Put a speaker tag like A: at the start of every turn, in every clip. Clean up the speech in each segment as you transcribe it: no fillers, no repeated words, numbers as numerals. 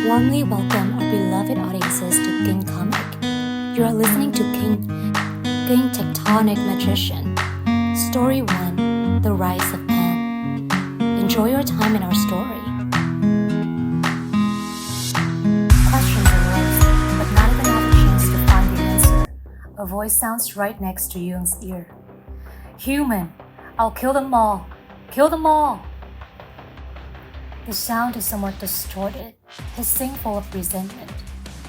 A: Warmly welcome our beloved audiences to KinhComic. You are listening to King Tectonic Magician. Story 1, The Rise of Pan. Enjoy your time in our story. Questions arose, but not even have a chance to find the answer. A voice sounds right next to Young's ear. Human! I'll kill them all! Kill them all! The sound is somewhat distorted, hissing full of resentment.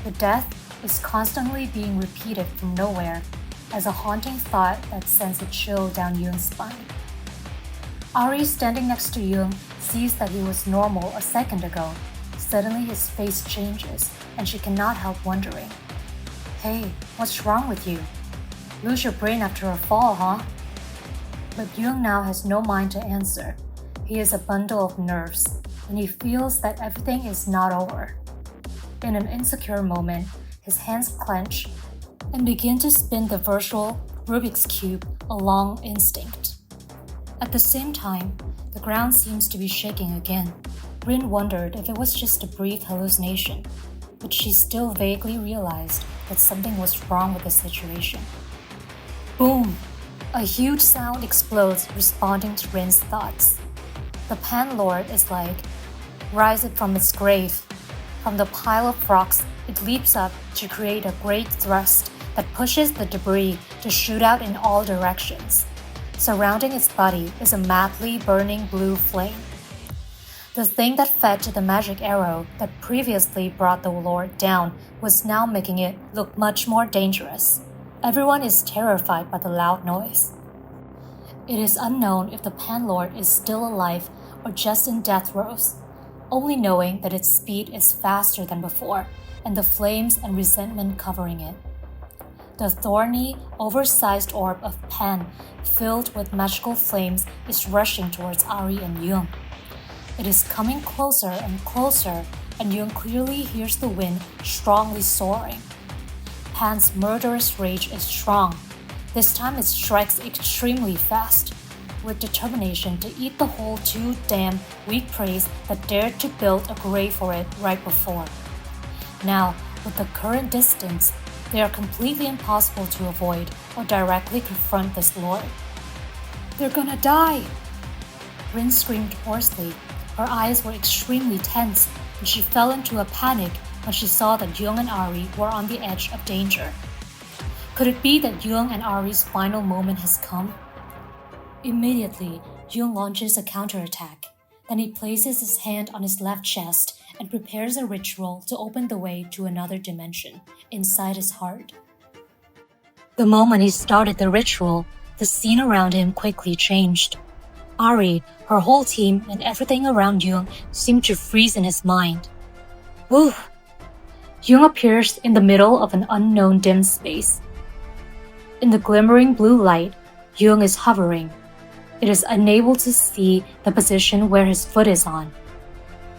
A: The death is constantly being repeated from nowhere as a haunting thought that sends a chill down Young's spine. Ari, standing next to Young, sees that he was normal a second ago. Suddenly his face changes and she cannot help wondering. Hey, what's wrong with you? Lose your brain after a fall, huh? But Young now has no mind to answer. He is a bundle of nerves, and he feels that everything is not over. In an insecure moment, his hands clench and begin to spin the virtual Rubik's Cube along instinct. At the same time, the ground seems to be shaking again. Rin wondered if it was just a brief hallucination, but she still vaguely realized that something was wrong with the situation. Boom! A huge sound explodes, responding to Rin's thoughts. The Pan Lord is like, rise it from its grave. From the pile of rocks, it leaps up to create a great thrust that pushes the debris to shoot out in all directions. Surrounding its body is a madly burning blue flame. The thing that fed to the magic arrow that previously brought the Lord down was now making it look much more dangerous. Everyone is terrified by the loud noise. It is unknown if the Pan Lord is still alive or just in death throes, only knowing that its speed is faster than before and the flames and resentment covering it. The thorny, oversized orb of Pan, filled with magical flames, is rushing towards Ari and Young. It is coming closer and closer, and Young clearly hears the wind strongly soaring. Pan's murderous rage is strong. This time it strikes extremely fast, with determination to eat the whole two damn weak preys that dared to build a grave for it right before. Now, with the current distance, they are completely impossible to avoid or directly confront this lord. They're gonna die! Rin screamed hoarsely. Her eyes were extremely tense, and she fell into a panic when she saw that Young and Ari were on the edge of danger. Could it be that Young and Ari's final moment has come? Immediately, Young launches a counterattack. Then he places his hand on his left chest and prepares a ritual to open the way to another dimension inside his heart. The moment he started the ritual, the scene around him quickly changed. Ari, her whole team, and everything around Young seemed to freeze in his mind. Woo! Young appears in the middle of an unknown dim space. In the glimmering blue light, Young is hovering. It is unable to see the position where his foot is on.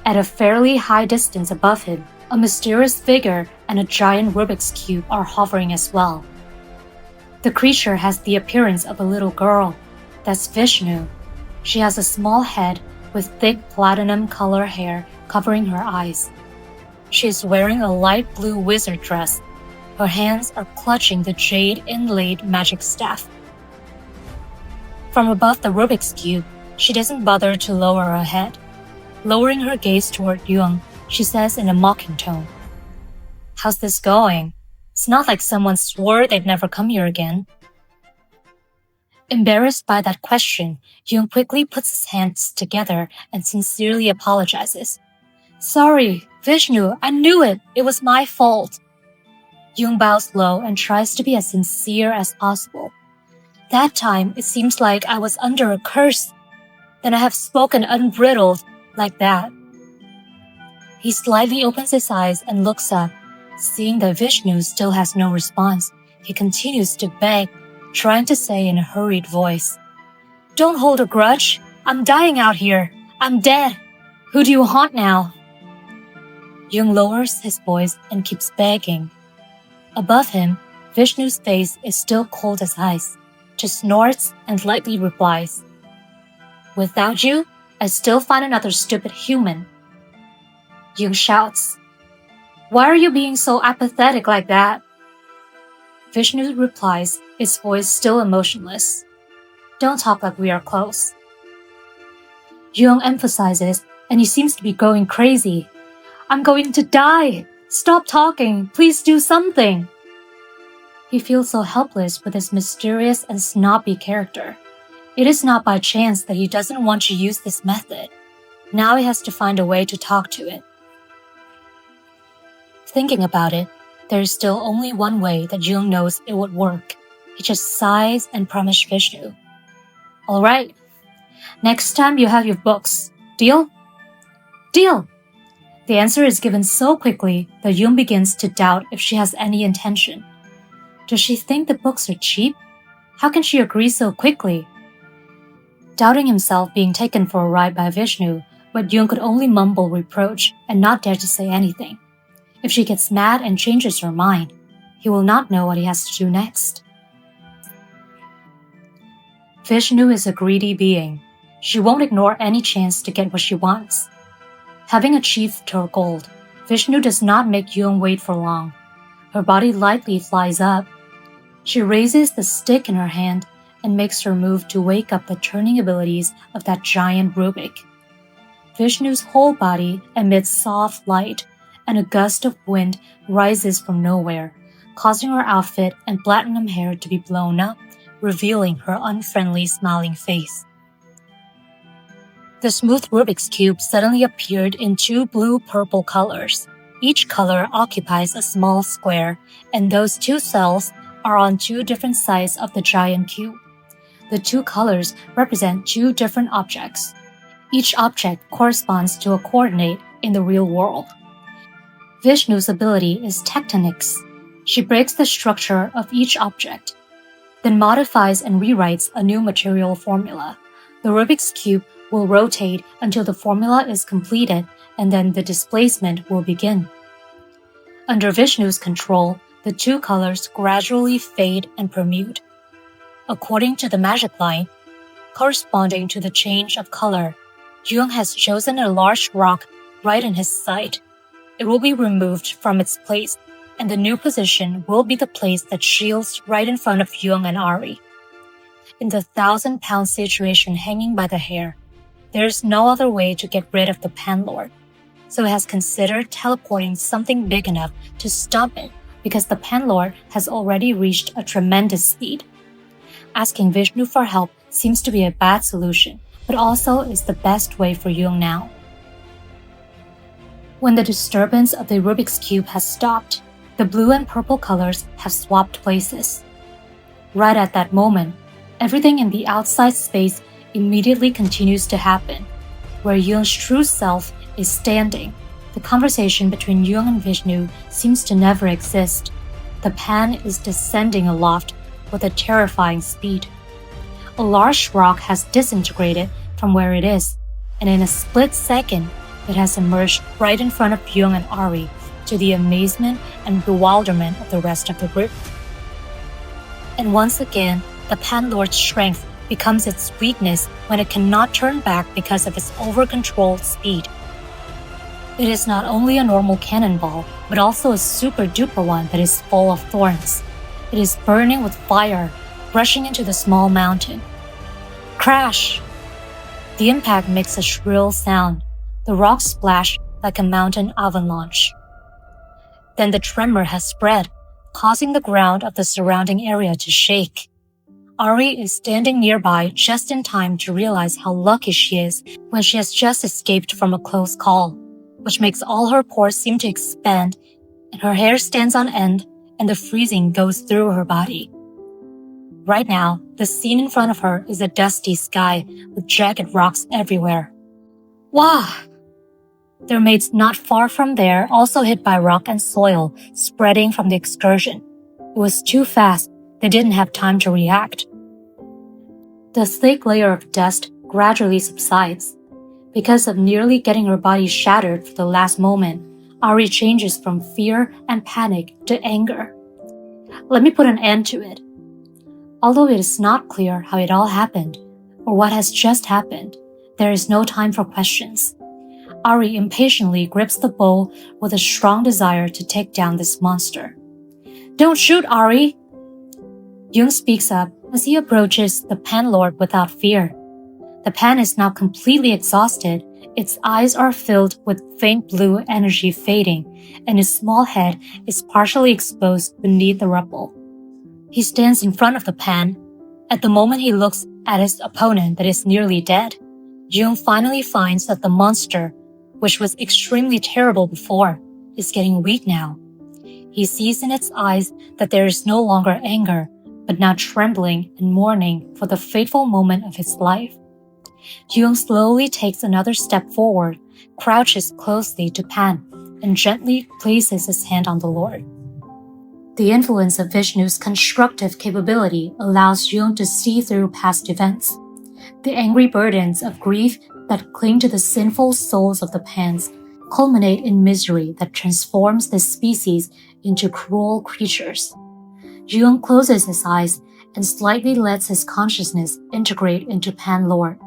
A: At a fairly high distance above him, a mysterious figure and a giant Rubik's Cube are hovering as well. The creature has the appearance of a little girl. That's Vishnu. She has a small head with thick platinum color hair covering her eyes. She is wearing a light blue wizard dress. Her hands are clutching the jade inlaid magic staff. From above the Rubik's Cube, she doesn't bother to lower her head. Lowering her gaze toward Young, she says in a mocking tone, How's this going? It's not like someone swore they'd never come here again. Embarrassed by that question, Young quickly puts his hands together and sincerely apologizes. Sorry, Vishnu, I knew it. It was my fault. Young bows low and tries to be as sincere as possible. That time, it seems like I was under a curse. Then I have spoken unbridled like that. He slightly opens his eyes and looks up. Seeing that Vishnu still has no response, he continues to beg, trying to say in a hurried voice, Don't hold a grudge. I'm dying out here. I'm dead. Who do you haunt now? Young lowers his voice and keeps begging. Above him, Vishnu's face is still cold as ice, just snorts and lightly replies, Without you, I still find another stupid human. Young shouts, Why are you being so apathetic like that? Vishnu replies, his voice still emotionless. Don't talk like we are close. Duong emphasizes, and he seems to be going crazy. I'm going to die! Stop talking! Please do something! He feels so helpless with his mysterious and snobby character. It is not by chance that he doesn't want to use this method. Now he has to find a way to talk to it. Thinking about it, there is still only one way that Duong knows it would work. He just sighs and promises Vishnu. Alright, next time you have your books. Deal? Deal! The answer is given so quickly that Duong begins to doubt if she has any intention. Does she think the books are cheap? How can she agree so quickly? Doubting himself being taken for a ride by Vishnu, but Duong could only mumble reproach and not dare to say anything. If she gets mad and changes her mind, he will not know what he has to do next. Vishnu is a greedy being. She won't ignore any chance to get what she wants. Having achieved her goal, Vishnu does not make Duong wait for long. Her body lightly flies up. She raises the stick in her hand and makes her move to wake up the turning abilities of that giant Rubik. Vishnu's whole body emits soft light, and a gust of wind rises from nowhere, causing her outfit and platinum hair to be blown up, revealing her unfriendly smiling face. The smooth Rubik's Cube suddenly appeared in two blue-purple colors. Each color occupies a small square, and those two cells are on two different sides of the giant cube. The two colors represent two different objects. Each object corresponds to a coordinate in the real world. Vishnu's ability is Tectonics. She breaks the structure of each object, then modifies and rewrites a new material formula. The Rubik's Cube will rotate until the formula is completed, and then the displacement will begin. Under Vishnu's control, the two colors gradually fade and permute. According to the magic line, corresponding to the change of color, Duong has chosen a large rock right in his sight. It will be removed from its place, and the new position will be the place that shields right in front of Duong and Ari. In the 1,000-pound situation hanging by the hair, there is no other way to get rid of the Panlord, so he has considered teleporting something big enough to stop it because the Panlord has already reached a tremendous speed. Asking Vishnu for help seems to be a bad solution, but also is the best way for Duong now. When the disturbance of the Rubik's Cube has stopped, the blue and purple colors have swapped places. Right at that moment, everything in the outside space immediately continues to happen. Where Duong's true self is standing, the conversation between Duong and Vishnu seems to never exist. The pan is descending aloft with a terrifying speed. A large rock has disintegrated from where it is, and in a split second, it has emerged right in front of Duong and Ari, to the amazement and bewilderment of the rest of the group. And once again, the Panlord's strength becomes its weakness when it cannot turn back because of its over-controlled speed. It is not only a normal cannonball, but also a super-duper one that is full of thorns. It is burning with fire, rushing into the small mountain. Crash! The impact makes a shrill sound. The rocks splash like a mountain avalanche. Then the tremor has spread, causing the ground of the surrounding area to shake. Ari is standing nearby just in time to realize how lucky she is when she has just escaped from a close call, which makes all her pores seem to expand, and her hair stands on end, and the freezing goes through her body. Right now, the scene in front of her is a dusty sky with jagged rocks everywhere. Wow! Their mates not far from there also hit by rock and soil spreading from the excursion. It was too fast. They didn't have time to react. The thick layer of dust gradually subsides. Because of nearly getting her body shattered for the last moment, Ari changes from fear and panic to anger. Let me put an end to it. Although it is not clear how it all happened, or what has just happened, there is no time for questions. Ari impatiently grips the bow with a strong desire to take down this monster. "Don't shoot, Ari!" Duong speaks up as he approaches the Pan Lord without fear. The Pan is now completely exhausted, its eyes are filled with faint blue energy fading, and his small head is partially exposed beneath the rubble. He stands in front of the Pan. At the moment he looks at his opponent that is nearly dead, Duong finally finds that the monster, which was extremely terrible before, is getting weak now. He sees in its eyes that there is no longer anger, but now trembling and mourning for the fateful moment of his life. Duong slowly takes another step forward, crouches closely to Pan, and gently places his hand on the Lord. The influence of Vishnu's constructive capability allows Duong to see through past events. The angry burdens of grief that cling to the sinful souls of the Pans culminate in misery that transforms this species into cruel creatures. Duong closes his eyes and slightly lets his consciousness integrate into Pan Lord.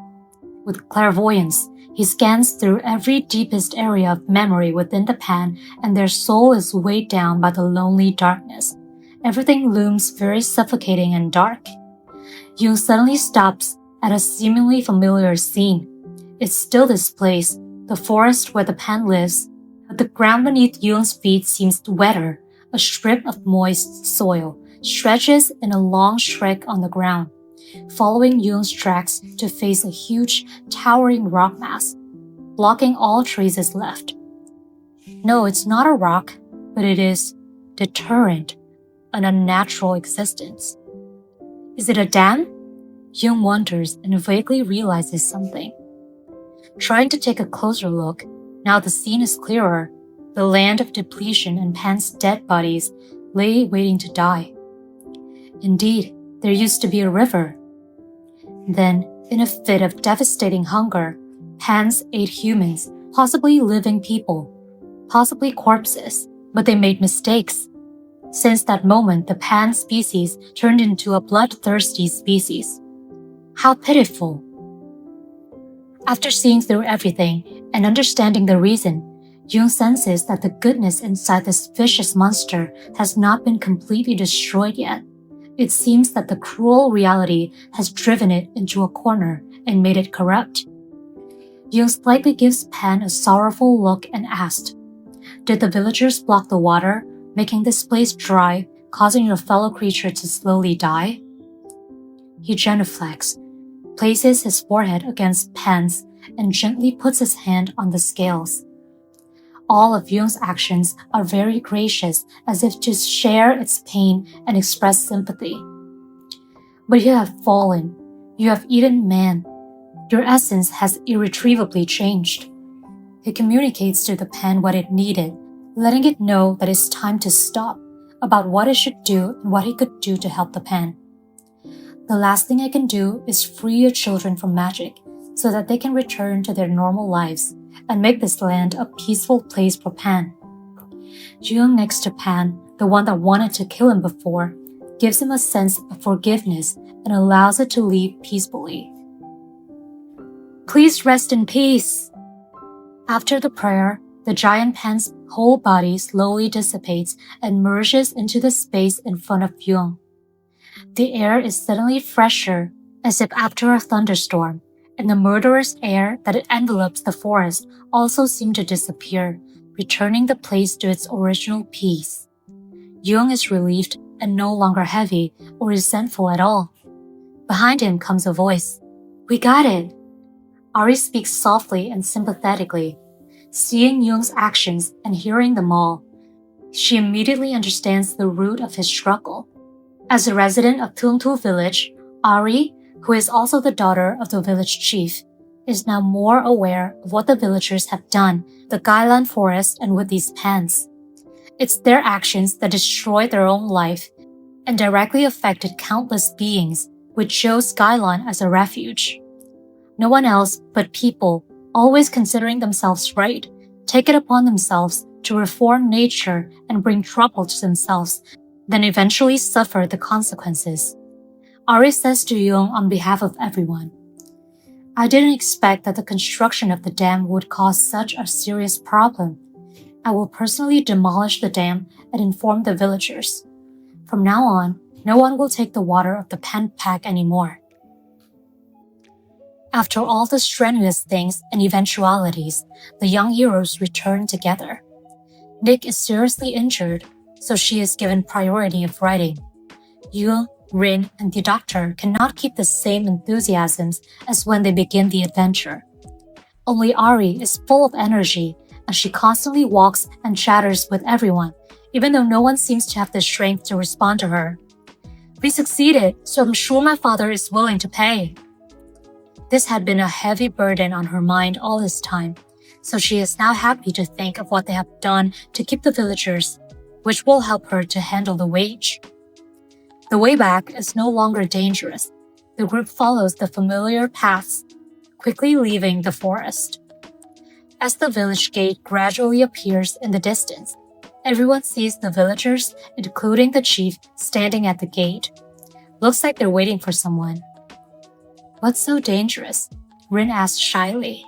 A: With clairvoyance, he scans through every deepest area of memory within the Pan, and their soul is weighed down by the lonely darkness. Everything looms very suffocating and dark. Duong suddenly stops at a seemingly familiar scene. It still displays the forest where the Pan lives, but the ground beneath Duong's feet seems wetter. A strip of moist soil stretches in a long shrek on the ground, following Duong's tracks to face a huge, towering rock mass, blocking all traces left. No, it's not a rock, but it is deterrent, an unnatural existence. Is it a dam? Duong wonders and vaguely realizes something. Trying to take a closer look, now the scene is clearer. The land of depletion and Pan's dead bodies lay waiting to die. Indeed, there used to be a river. Then, in a fit of devastating hunger, Pans ate humans, possibly living people, possibly corpses, but they made mistakes. Since that moment, the Pan species turned into a bloodthirsty species. How pitiful. After seeing through everything and understanding the reason, Duong senses that the goodness inside this vicious monster has not been completely destroyed yet. It seems that the cruel reality has driven it into a corner and made it corrupt. Duong slightly gives Pan a sorrowful look and asked, "Did the villagers block the water, making this place dry, causing your fellow creature to slowly die?" He genuflects, places his forehead against Pan's, and gently puts his hand on the scales. All of Duong's actions are very gracious, as if to share its pain and express sympathy. "But you have fallen. You have eaten man. Your essence has irretrievably changed." He communicates to the Pan what it needed, letting it know that it's time to stop, about what it should do and what he could do to help the Pan. "The last thing I can do is free your children from magic, so that they can return to their normal lives and make this land a peaceful place for Pan." Duong next to Pan, the one that wanted to kill him before, gives him a sense of forgiveness and allows it to leave peacefully. "Please rest in peace." After the prayer, the giant Pan's whole body slowly dissipates and merges into the space in front of Duong. The air is suddenly fresher, as if after a thunderstorm, and the murderous air that envelops the forest also seemed to disappear, returning the place to its original peace. Duong is relieved and no longer heavy or resentful at all. Behind him comes a voice. "We got it." Ari speaks softly and sympathetically. Seeing Duong's actions and hearing them all, she immediately understands the root of his struggle. As a resident of Thuong Thu village, Ari, who is also the daughter of the village chief, is now more aware of what the villagers have done, the Gailan forest and with these Pans. It's their actions that destroyed their own life and directly affected countless beings, which chose Gailan as a refuge. No one else but people, always considering themselves right, take it upon themselves to reform nature and bring trouble to themselves, then eventually suffer the consequences. Ari says to Duong on behalf of everyone, I didn't expect that the construction of the dam would cause such a serious problem. I will personally demolish the dam and inform the villagers. From now on, no one will take the water of the pen pack anymore. After all the strenuous things and eventualities, the young heroes return together. Nick is seriously injured, so she is given priority of writing. Duong, Rin, and the doctor cannot keep the same enthusiasms as when they begin the adventure. Only Ari is full of energy, and she constantly walks and chatters with everyone, even though no one seems to have the strength to respond to her. We succeeded, so I'm sure my father is willing to pay. This had been a heavy burden on her mind all this time, so she is now happy to think of what they have done to keep the villagers, which will help her to handle the wage. The way back is no longer dangerous. The group follows the familiar paths, quickly leaving the forest. As the village gate gradually appears in the distance, everyone sees the villagers, including the chief, standing at the gate. Looks like they're waiting for someone. What's so dangerous? Rin asks shyly.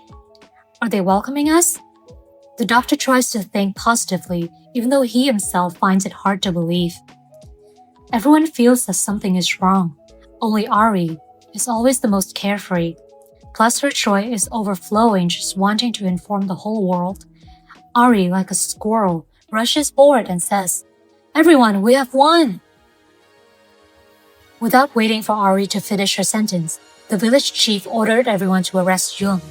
A: Are they welcoming us? The doctor tries to think positively, even though he himself finds it hard to believe. Everyone feels that something is wrong. Only Ari is always the most carefree. Plus her joy is overflowing, just wanting to inform the whole world. Ari, like a squirrel, rushes forward and says, "Everyone, we have won!" Without waiting for Ari to finish her sentence, the village chief ordered everyone to arrest Duong.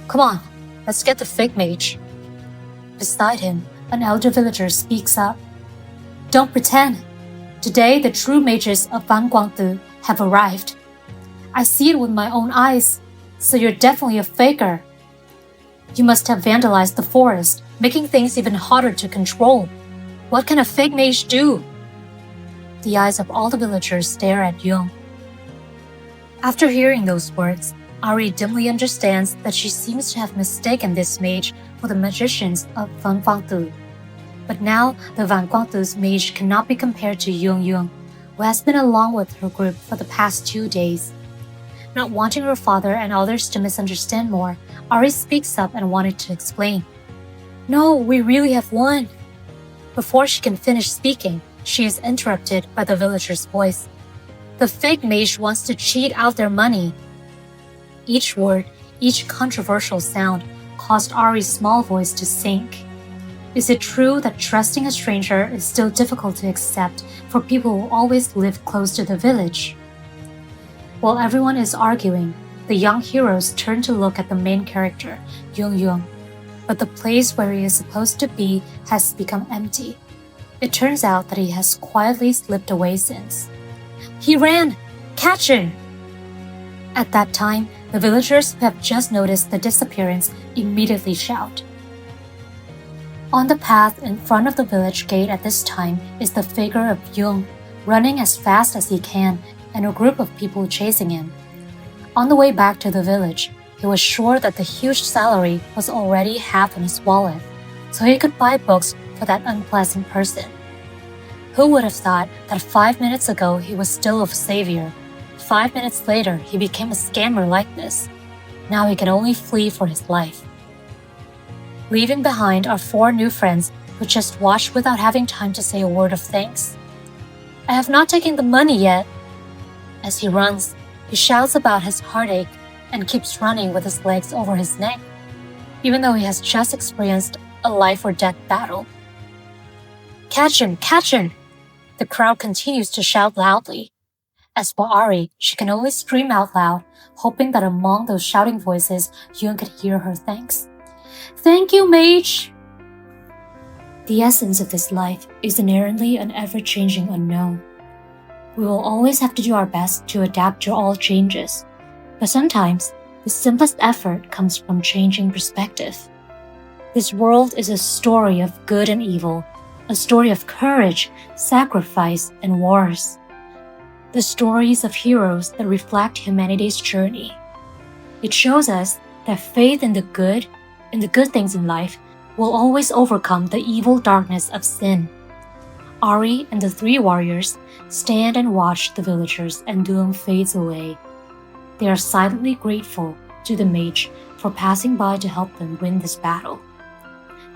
A: Come on, let's get the fake mage. Beside him, an elder villager speaks up. Don't pretend. Today, the true mages of Thuong Thu have arrived. I see it with my own eyes, so you're definitely a faker. You must have vandalized the forest, making things even harder to control. What can a fake mage do? The eyes of all the villagers stare at Duong. After hearing those words, Ari dimly understands that she seems to have mistaken this mage for the magicians of Thuong Thu. But now, the Thuong Thu's mage cannot be compared to Duong, who has been along with her group for the past 2 days. Not wanting her father and others to misunderstand more, Ari speaks up and wanted to explain. No, we really have won. Before she can finish speaking, she is interrupted by the villager's voice. The fake mage wants to cheat out their money. Each word, each controversial sound caused Ari's small voice to sink. Is it true that trusting a stranger is still difficult to accept for people who always live close to the village? While everyone is arguing, the young heroes turn to look at the main character, Duong, but the place where he is supposed to be has become empty. It turns out that he has quietly slipped away since. He ran! Catch him! At that time, the villagers who have just noticed the disappearance immediately shout. On the path in front of the village gate at this time is the figure of Duong, running as fast as he can, and a group of people chasing him. On the way back to the village, he was sure that the huge salary was already half in his wallet, so he could buy books for that unpleasant person. Who would have thought that 5 minutes ago he was still a savior? 5 minutes later, he became a scammer like this. Now he can only flee for his life. Leaving behind are 4 new friends who just watched without having time to say a word of thanks. I have not taken the money yet. As he runs, he shouts about his heartache and keeps running with his legs over his neck, even though he has just experienced a life or death battle. Catch him! Catch him! The crowd continues to shout loudly. As for Ari, she can only scream out loud, hoping that among those shouting voices, Duong could hear her thanks. Thank you, mage! The essence of this life is inherently an ever-changing unknown. We will always have to do our best to adapt to all changes, but sometimes the simplest effort comes from changing perspective. This world is a story of good and evil, a story of courage, sacrifice, and wars. The stories of heroes that reflect humanity's journey. It shows us that faith in the good things in life, will always overcome the evil darkness of sin. Ari and the 3 warriors stand and watch the villagers and Duong fades away. They are silently grateful to the mage for passing by to help them win this battle.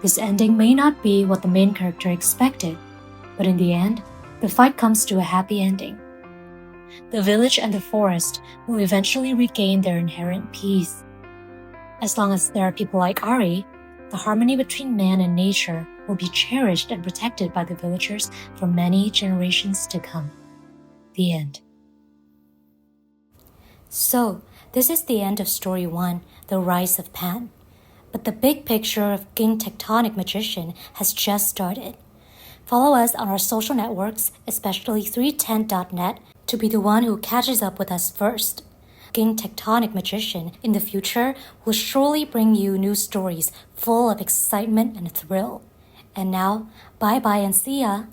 A: This ending may not be what the main character expected, but in the end, the fight comes to a happy ending. The village and the forest will eventually regain their inherent peace. As long as there are people like Ari, the harmony between man and nature will be cherished and protected by the villagers for many generations to come. The end. So, this is the end of Story 1, The Rise of Pan. But the big picture of Tectonic Magician has just started. Follow us on our social networks, especially 310.net, to be the one who catches up with us first. Tectonic Magician in the future will surely bring you new stories full of excitement and thrill. And now, bye-bye and see ya!